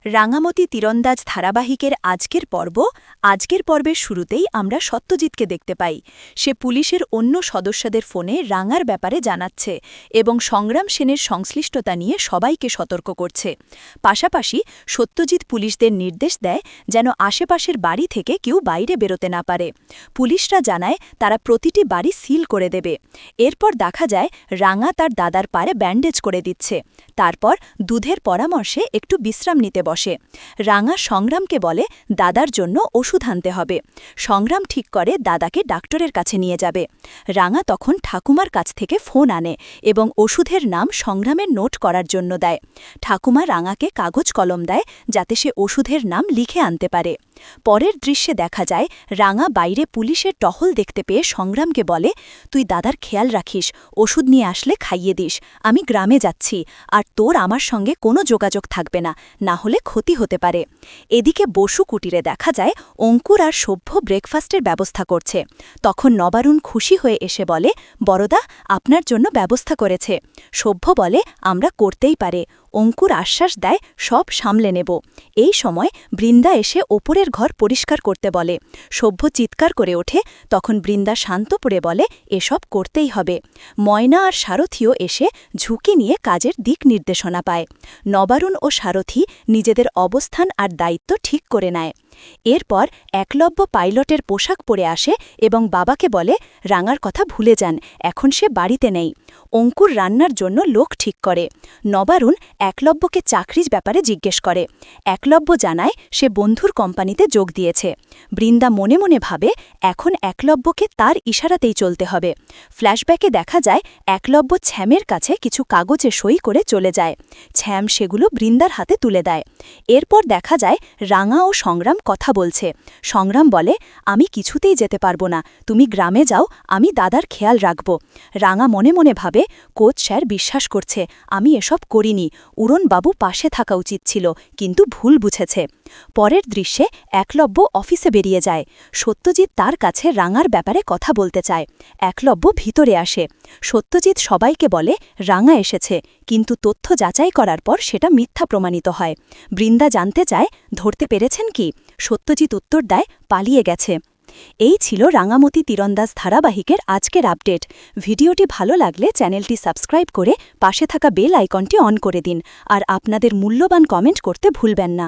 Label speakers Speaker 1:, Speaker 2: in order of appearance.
Speaker 1: রাঙামতি তীরন্দাজ ধারাবাহিকের আজকের পর্বের শুরুতেই আমরা সত্যজিৎকে দেখতে পাই। সে পুলিশের অন্য সদস্যদের ফোনে রাঙার ব্যাপারে জানাচ্ছে এবং সংগ্রাম সেনের সংশ্লিষ্টতা নিয়ে সবাইকে সতর্ক করছে। পাশাপাশি সত্যজিৎ পুলিশদের নির্দেশ দেয় যেন আশেপাশের বাড়ি থেকে কেউ বাইরে বেরোতে না পারে। পুলিশরা জানায় তারা প্রতিটি বাড়ি সিল করে দেবে। এরপর দেখা যায় রাঙা তার দাদার পায়ে ব্যান্ডেজ করে দিচ্ছে। তারপর দুধের পরামর্শে একটু বিশ্রাম নিতে বসে। রাঙা সংগ্রামকে বলে দাদার জন্য ওষুধ আনতে হবে। সংগ্রাম ঠিক করে দাদাকে ডাক্তারের কাছে নিয়ে যাবে। রাঙা তখন ঠাকুমার কাছ থেকে ফোন আনে এবং ওষুধের নাম সংগ্রামের নোট করার জন্য দেয়। ঠাকুমা রাঙাকে কাগজ কলম দেয় যাতে সে ওষুধের নাম লিখে আনতে পারে। পরের দৃশ্যে দেখা যায় রাঙা বাইরে পুলিশের টহল দেখতে পেয়ে সংগ্রামকে বলে, তুই দাদার খেয়াল রাখিস, ওষুধ নিয়ে আসলে খাইয়ে দিস। আমি গ্রামে যাচ্ছি, আর তোর আমার সঙ্গে কোনো যোগাযোগ থাকবে না, না হলে ক্ষতি হতে পারে। এদিকে বসু কুটিরে দেখা যায় অঙ্কুর আর সভ্য ব্রেকফাস্টের ব্যবস্থা করছে। তখন নবারুণ খুশি হয়ে এসে বলে, বড়দা আপনার জন্য ব্যবস্থা করেছে। সভ্য বলে, আমরা করতেই পারে। অঙ্কুর আশ্বাস দেয়, সব সামলে নেব। এই সময় বৃন্দা এসে ওপরের ঘর পরিষ্কার করতে বলে। সভ্য চিৎকার করে ওঠে। তখন বৃন্দা শান্ত পড়ে বলে, এসব করতেই হবে। ময়না আর সারথিও এসে ঝুঁকি নিয়ে কাজের দিক নির্দেশনা পায়। নবারুণ ও সারথি নিজেদের অবস্থান আর দায়িত্ব ঠিক করে নেয়। এরপর একলব্য পাইলটের পোশাক পরে আসে এবং বাবাকে বলে, রাঙার কথা ভুলে যান, এখন সে বাড়িতে নেই। অঙ্কুর রান্নার জন্য লোক ঠিক করে। নবারুণ একলব্যকে চাকরির ব্যাপারে জিজ্ঞেস করে। একলব্য জানায় সে বন্ধুর কোম্পানিতে যোগ দিয়েছে। বৃন্দা মনে মনে ভাবে, এখন একলব্যকে তার ইশারাতেই চলতে হবে। ফ্ল্যাশব্যাকে দেখা যায় একলব্য ছ্যামের কাছে কিছু কাগজে সই করে চলে যায়। ছ্যাম সেগুলো বৃন্দার হাতে তুলে দেয়। এরপর দেখা যায় রাঙা ও সংগ্রাম কথা বলছে। সংগ্রাম বলে, আমি কিছুতেই যেতে পারবো না, তুমি গ্রামে যাও, আমি দাদার খেয়াল রাখব। রাঙা মনে মনে ভাবে, কোচ স্যার বিশ্বাস করছে, আমি এসব করিনি, উড়নবাবু পাশে থাকা উচিত ছিল, কিন্তু ভুল বুঝেছে। পরের দৃশ্যে একলব্য অফিসে বেরিয়ে যায়। সত্যজিৎ তার কাছে রাঙার ব্যাপারে কথা বলতে চায়। একলব্য ভিতরে আসে। সত্যজিৎ সবাইকে বলে, রাঙা এসেছে, কিন্তু তথ্য যাচাই করার পর সেটা মিথ্যা প্রমাণিত হয়। বৃন্দা জানতে চায়, ধরতে পেরেছেন কি? সত্যজিৎ উত্তর দেয়, পালিয়ে গেছে। এই ছিল রাঙামতি তীরন্দাজ ধারাবাহিকের আজকের আপডেট। ভিডিওটি ভালো লাগলে চ্যানেলটি সাবস্ক্রাইব করে পাশে থাকা বেল আইকনটি অন করে দিন, আর আপনাদের মূল্যবান কমেন্ট করতে ভুলবেন না।